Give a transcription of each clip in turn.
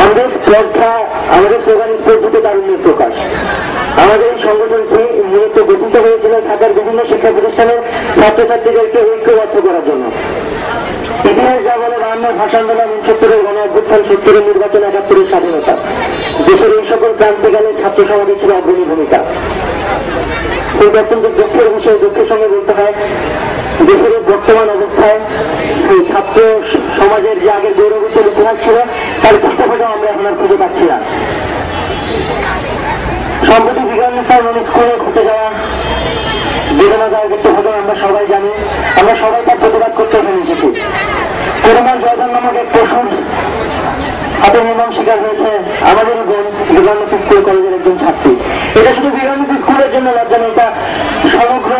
আমাদের স্পর্ধা, আমাদের স্লোগান স্পর্ধিত তারুণ্যের প্রকাশ। আমাদের এই সংগঠনটি মূলত গঠিত হয়েছিল ঢাকার বিভিন্ন শিক্ষা প্রতিষ্ঠানের ছাত্রছাত্রীদেরকে ঐক্যবদ্ধ করার জন্য। ইতিহাস যা বলে 52 ভাষা আন্দোলন, 69-এর গণ অভ্যুত্থান, 70-এর নির্বাচন, 71-এর স্বাধীনতা, দেশের এই সকল ক্রান্তিকালে ছাত্র সমাজের ছিল অগ্রণী ভূমিকা। কিন্তু অত্যন্ত দুঃখের বিষয়, দুঃখের সঙ্গে বলতে হয়, দেশের বর্তমান অবস্থায় ছাত্র সমাজের যে আগের গৌরবোজ্জ্বল ইতিহাস ছিল তার ছিটেফোঁটাও আমরা এখন আর খুঁজে পাচ্ছি না। সম্প্রতি বিজ্ঞান স্কুলে ঘটে যাওয়া বেদনাদায়ক একটি ঘটনা আমরা সবাই জানি। আমরা সবাই তার প্রতিবাদ করতে এখানে এসেছি। করোনার জয়দান নামক এক পশুর হাতে নির্মম শিকার হয়েছে আমাদের বিজ্ঞান স্কুল কলেজের একজন ছাত্রী। এটা শুধু বিজ্ঞান স্কুলের জন্য লজ্জা নেই, এটা সমগ্র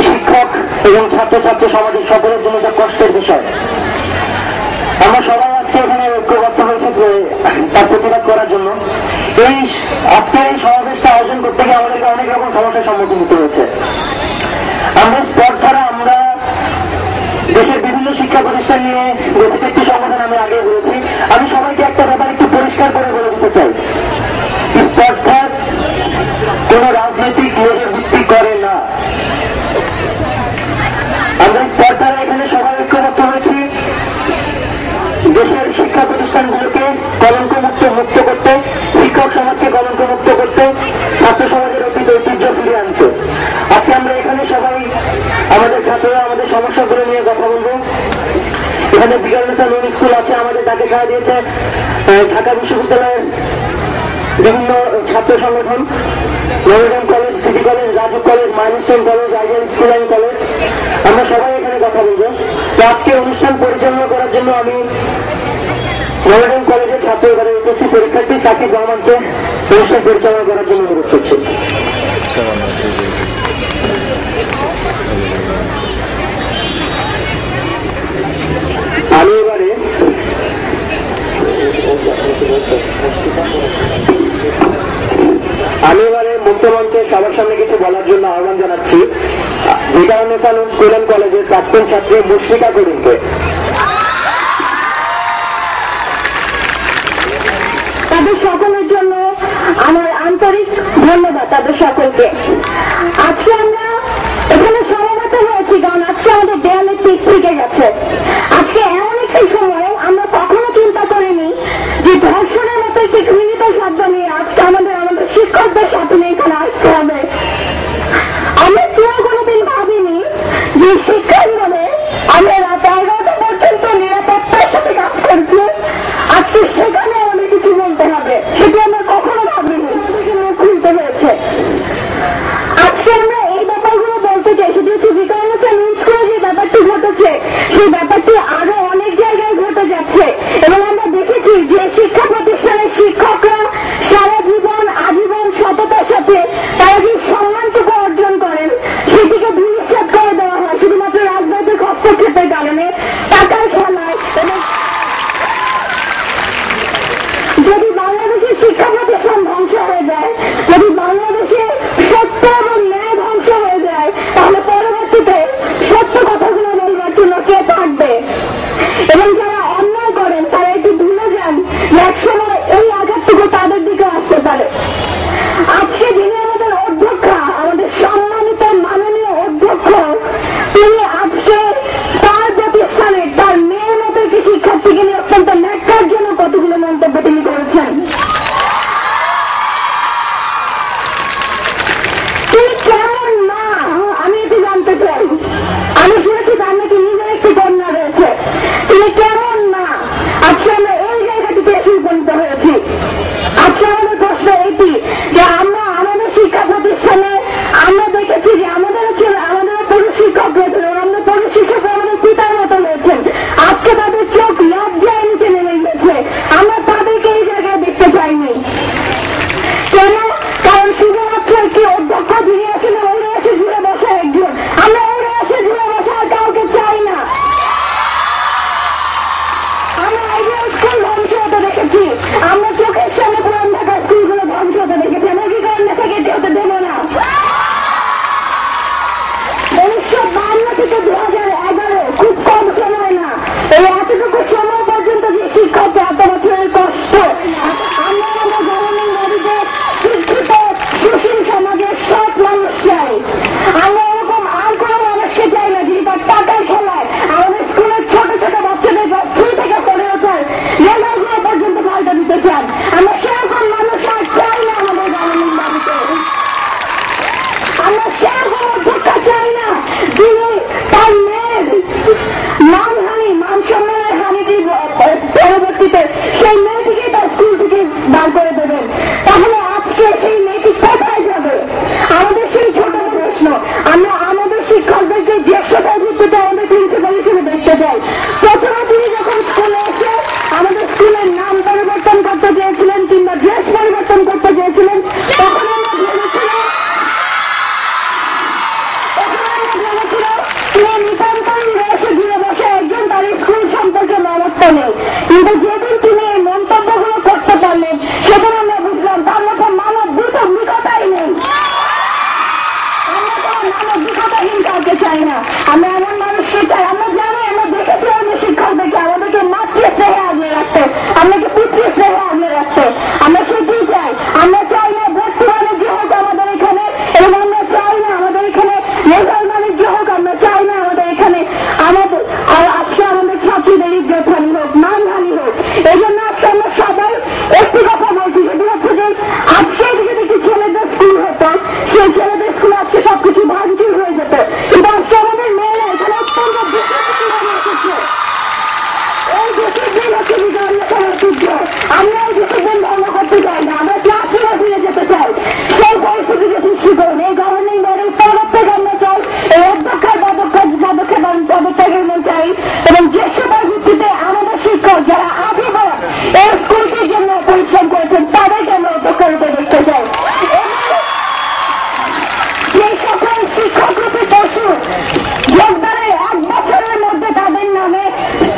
শিক্ষক এবং ছাত্রছাত্রী সমাজের সকলের জন্য একটা কষ্টের বিষয়। আমরা সবাই আজকে এখানে ঐক্যবদ্ধ হয়েছে তার প্রতিবাদ করার জন্য। এই আজকের এই সমাবেশটা আয়োজন করতে গিয়ে আমাদেরকে অনেক রকম সমস্যার সম্মুখীন হতে হয়েছে। আমরা স্পর্ধারা, আমরা দেশের বিভিন্ন শিক্ষা প্রতিষ্ঠান নিয়ে গঠিত একটি সংগঠন, আমি আগে বলেছি। আমি সবাইকে একটা ব্যাপার একটু পরিষ্কার করে বলে দিতে চাই, স্পর্ধার কোন রাজনৈতিক লোকের ভিত্তি করে না। আমরা স্পর্ধারা এখানে সবাই ঐক্যবদ্ধ হয়েছি দেশের শিক্ষা প্রতিষ্ঠানগুলোকে কলঙ্কমুক্ত মুক্ত করতে, শিক্ষক সমাজকে কলঙ্কমুক্ত করতে, ছাত্র সমাজের অতীত ঐতিহ্য ফিরিয়ে আনতে। আজকে আমরা এখানে সবাই আমাদের ছাত্ররা আমাদের সমস্যাগুলো নিয়ে কথা বলবো। এখানে বিজ্ঞান স্কুল আছে, আমাদের ডাকে সাড়া দিয়েছে ঢাকা বিশ্ববিদ্যালয়ের বিভিন্ন ছাত্র সংগঠন, Nabagram college, city college, Raju college, milestone college, ideal school and college. আমরা সবাই এখানে কথা বলবো। তো আজকে অনুষ্ঠান পরিচালনা করার জন্য আমি নবগ্রাম কলেজের ছাত্র এবারে এসএসসি পরীক্ষার্থী সাকিব রহমানকে অনুষ্ঠান পরিচালনা করার জন্য অনুরোধ করছি। আমি এবারে মুক্তমঞ্চে সবার সামনে কিছু বলার জন্য আহ্বান জানাচ্ছি বিজ্ঞান স্কুল অ্যান্ড কলেজের প্রাক্তন ছাত্রী মুশফিকা করিমকে। তাদের সকলের জন্য আমার আন্তরিক ধন্যবাদ, তাদের সকলকে। আজকে আমরা এখানে সমবেত হয়েছি কারণ আজকে আমাদের দেয়ালে পিঠ থেকে গেছে। আজকে এমন একটি সময় আমরা কখনো চিন্তা করিনি যে ধর্ষণের মতো একটি ঘৃণিত শব্দ নিয়ে আজকে আমাদের শিক্ষকদের সাথে এখানে আসতে হবে। আমরা কেউ কোনোদিন ভাবিনি যে শিক্ষাঙ্গনে আমরা রাত 11টা পর্যন্ত নিরাপত্তার সাথে কাজ করছি, আজকে সেখানে আমাদের কিছু বলতে হবে, সেটি আমরা কখনো ভাবিনি। মুখ খুলতে হয়েছে। আজকে আমরা এই ব্যাপারগুলো বলতে চাই, সেটি হচ্ছে বিজ্ঞান স্কুলে যে ব্যাপারটি ঘটেছে সেই ব্যাপারটি আরো অনেক জায়গায় ঘটে যাচ্ছে এবং আমরা দেখেছি যে শিক্ষা প্রতিষ্ঠানের শিক্ষকরা সারা জীবন আজীবন সততার সাথে তারা যে সম্মানটুকু অর্জন করেন সেটিকে ধূলিসাৎ করে দেওয়া হয় শুধুমাত্র রাজনৈতিক হস্তক্ষেপের কারণে, টাকার খেলায়। এবং যদি বাংলাদেশের শিক্ষা প্রতিষ্ঠান ধ্বংস হয়ে যায়, যদি বাংলাদেশে সত্য এবং ন্যায় ধ্বংস হয়ে যায়, তাহলে পরবর্তীতে সত্য কথাগুলো বলবার জন্য কে থাকবে? এবং যারা অন্যায় করেন তারা একটু ভুলে যান যে একসময় এই আঘাতটুকু তাদের দিকে আসতে পারে। আজকে যিনি আমাদের অধ্যক্ষ, আমাদের সম্মানিত মাননীয় অধ্যক্ষ, তিনি আজকে তার প্রতিষ্ঠানে তার মেয়ের মতো একটি শিক্ষার্থীকে নিয়ে অত্যন্ত ন্যাক্কারজনক কতগুলো মন্তব্য তিনি করেছেন। তিনি কেমন মা আমি এটি জানতে চাই। আমি শুনেছি তার নাকি নিজের একটি কন্যা রয়েছে। তিনি কেমন মা? আজকে আমরা এই জায়গাটিতে এসে উপনীত হয়েছি। আজকে আমাদের প্রশ্ন এটি যে আমরা আমাদের শিক্ষা প্রতিষ্ঠানে আমরা দেখেছি যে আমাদেরও পুরুষ শিক্ষক রয়েছেন, আমাদের পুরুষ শিক্ষক আমাদের পিতার মতো রয়েছেন। আজকে তাদের চোখ লজ্জায় নিচে নেমে গেছে। আমরা তাদেরকে এই জায়গায় দেখতে চাইনি। কেন? কারণ শুধুমাত্র একটি অধ্যক্ষ যিনি আসলে উড়ে এসে জুড়ে বসা একজন, আমরা উড়ে এসে জুড়ে বসা আর কাউকে চাই না। আমরা আইডিয়াল স্কুল ধ্বংস হতে দেখেছি, আমরা চোখের সামনে পুরান ঢাকা স্কুলগুলো ধ্বংস হতে দেখেছি। আমরা কি কারণে থেকে এটি হতে দেব না। 1952 থেকে 2011 খুব কম সময় না, এই এতটুকু সময় পর্যন্ত যে শিক্ষককে এত বছরের কষ্ট, আমরা আমাদের গভর্নমেন্ট বডিতে শিক্ষিত সুশীল সমাজের সৎ মানুষ চাই। আমরা এরকম আর কোনো মানুষকে চাই না যিনি তার টাকার খেলায় আমাদের স্কুলের ছোট ছোট বাচ্চাদের ক্লাস 3 থেকে পড়ে ওঠার রেজাল্টগুলো পর্যন্ত পাল্টা দিতে চান। আমরা সেরকম মানুষ আর চাই না আমাদের গভর্নমেন্ট বডিতে। আমরা সেরকম অধ্যক্ষ চাই না যিনি তার মেয়ের মানহানি, মান সম্মানের হানিটির পরবর্তীতে সেই মেয়েটিকে তার স্কুল থেকে বার করে দেবেন। তাহলে আজকে সেই মেয়েটি কোথায় যাবে? আমাদের সেই ছোট প্রশ্ন। আমরা আমাদের শিক্ষকদেরকে জ্যেষ্ঠতার ভিত্তিতে আমাদের প্রিন্সিপাল হিসেবে দেখতে চাই। প্রথমে তিনি যখন স্কুলে এসে আমাদের স্কুলের নাম পরিবর্তন করতে চেয়েছিলেন কিংবা ড্রেস পরিবর্তন করতে চেয়েছিলেন, তখন আমরা ভেবেছিলাম তিনি নিতান্তই এসে ঘিরে বসে একজন তার স্কুল সম্পর্কে মমত্ব নেই। কিন্তু যেদিন তিনি এই মন্তব্যগুলো করতে পারলেন সেদিন আমরা বুঝলাম তার মধ্যে মানবিকতাই নেই। আমরা কোনো মানবিকতাহীন কাউকে চাই না। আমরা এমন মানুষকে চাই, আমরা জানি, আমরা দেখেছি আমাদের শিক্ষকদেরকে আমাদেরকে মাতৃস্নেহে আগলে রাখতে, আমাদেরকে পিতৃস্নেহে আগলে রাখতে। আমরা সেটাই চাই। আমরা চাই না ভর্তি বাণিজ্য হোক আমাদের এখানে, এবং আমরা চাই না আমাদের এখানে রেজাল্ট বাণিজ্য হোক। আমরা চাই না আমাদের এখানে আজকে আমাদের ছাত্রীদের ইজ্জতহানি হোক, মানহানি হোক। এই জন্য আজকে আমরা সবাই একটি কথা বলছি, সেটি হচ্ছে যে আজকে যদি একটি ছেলেদের স্কুল হতো, সেই ছেলেদের স্কুলে আজকে সবকিছু ভাঙচুর হয়ে যেত। কিন্তু আজকে আমাদের মেয়েরা এখানে অত্যন্ত ডিসিপ্লিন এসেছে। এই ডিসিপ্লিন হচ্ছে বিজয়ের ঐতিহ্য। আমরা এই ডিসিপ্লিন ভঙ্গ করতে চাই না। আমরা ক্লাসরুমে ফিরে যেতে চাই। সেই পরিস্থিতিকে সৃষ্টি করুন। এই গভর্নিং বডির পদত্যাগ আমরা চাই, এই অধ্যক্ষের পদত্যাগ আমরা চাই, এবং জ্যেষ্ঠতার ভিত্তিতে আমাদের শিক্ষক যারা আজীবন এই স্কুলটির জন্য পরিশ্রম করেছেন তাদেরকে আমরা অধ্যক্ষ রূপে দেখতে চাই। যে সকল শিক্ষকরূপী পশু যোগদানের 1 বছরের মধ্যে তাদের নামে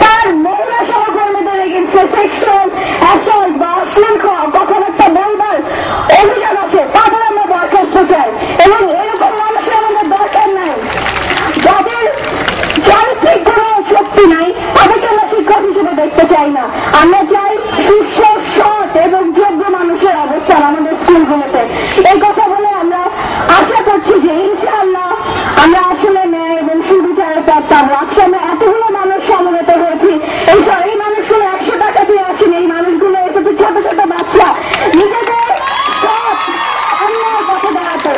তার মহিলা সহকর্মীদের এগেন্সে সেক্সুয়াল অ্যাসল্ট বা অশ্লীল কথাবার্তা বলবার অভিযোগ আসে, তাদের আমরা বরখাস্ত চাই। এবং এরকম মানুষের আমাদের দরকার নাই। যাদের চারিত্রিক কোনো শক্তি নাই তাদেরকে আমরা শিক্ষক হিসেবে দেখতে চাই না। আমরা চাই সুস্থ, সৎ এবং যোগ্য মানুষের অবস্থান আমাদের স্কুলগুলোতে। এই কথা বলে আমরা আশা করছি যে ইনশাআল্লাহ আমরা আসলে ন্যায় এবং সুবিচারের পথ পাবো। আজকে আমরা এতগুলো মানুষ সমবেত হয়েছি, এই মানুষগুলো 100 টাকা দিয়ে আসেনি। এই মানুষগুলো এসেছে ছোট ছোট বাচ্চা নিজেদের সৎ অন্যায় পথে দাঁড়াতে।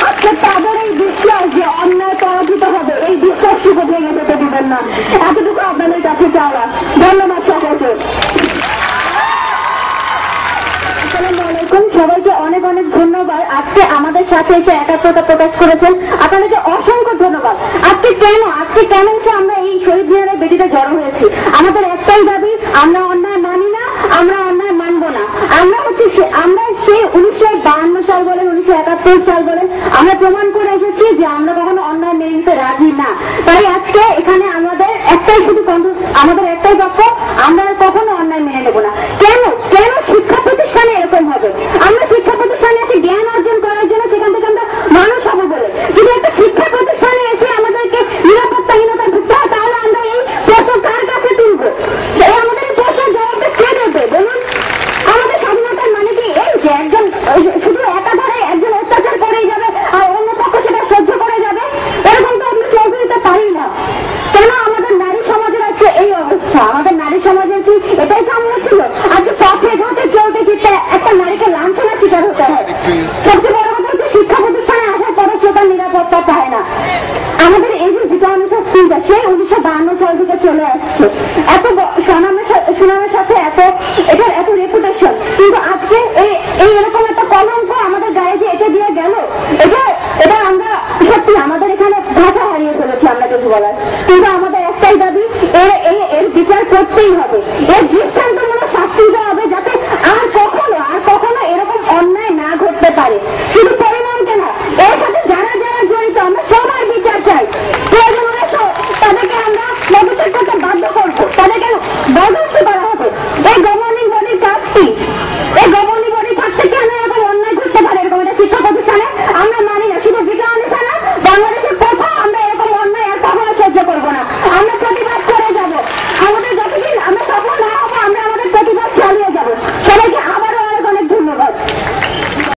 আজকে তাদের এই বিশ্বাস যে অন্যায় পরাজিত হবে, এই বিশ্বাসটুকু ভেঙে যেতে দিবেন না। এতটুকু আপনাদের কাছে চাওয়া। ধন্যবাদ সকলকে। আসসালামু আলাইকুম। সবাইকে অনেক অনেক ধন্যবাদ আজকে আমাদের সাথে এসে একাত্মতা প্রকাশ করেছেন। আপনাদেরকে অসংখ্য ধন্যবাদ। আজকে কেন এসে আমরা এই শহীদ মিনারের বেদিতে জড়ো হয়েছি? আমাদের একটাই দাবি, আমরা অন্যায় মানি না, আমরা অন্যায় মানবো না। আমরা সেই 1952 সাল বলেন, 1971 সাল বলেন, আমরা প্রমাণ করে এসেছি যে আমরা কখনো অন্যায় মেনে নিতে রাজি না। তাই আজকে এখানে আমাদের একটাই পক্ষ, আমরা কখনো অন্যায় মেনে নেব না। কেন শিক্ষা প্রতিষ্ঠানে এরকম হবে? আমরা শিক্ষা প্রতিষ্ঠানে এসে জ্ঞান অর্জন করার জন্য, সেখান থেকে আমরা মানুষ হবো বলে যদি একটা শিক্ষা প্রতিষ্ঠানে এসে আমাদেরকে নিরাপত্তাহীনতার ভুগতে হয়, তাহলে আমরা এই প্রশ্ন কার কাছে তুলবো? আমাদের এই প্রশ্নের জবাবটা কে দেবে বলুন? আমাদের স্বাধীনতার মানে কি এই যে একজন শুধু একাধারে একজন অত্যাচার করেই যাবে আর অন্য পক্ষ সেটা সহ্য করে যাবে? এরকম তো আমরা চলতে দিতে পারি না। কেন আমাদের নারী সমাজের আছে এই অবস্থা? আমাদের নারী সমাজের কি এটাই কাম্য ছিল? আজকে পথে ঘাটে চলতে ফিরতে একটা নারীকে লাঞ্ছনার শিকার হতে হয়। সবচেয়ে বড় কথা হচ্ছে শিক্ষা প্রতিষ্ঠানে আসার পরে সে তার নিরাপত্তা পায় না। আমাদের এই যে বিকানুষা স্কুলটা সেই 1952 সাল থেকে চলে আসছে, এত সুনামের সাথে এটার এত রেপুটেশন, কিন্তু আজকে এই এরকম একটা কলঙ্ক আমাদের গায়ে যে এটা দিয়ে গেল, এটা আমরা সত্যি আমাদের এখানে ভাষা হারিয়ে ফেলেছি আমরা কিছু বলার। কিন্তু আমাদের একটাই দাবি, এর বিচার করতেই হবে। এর দৃষ্টান্ত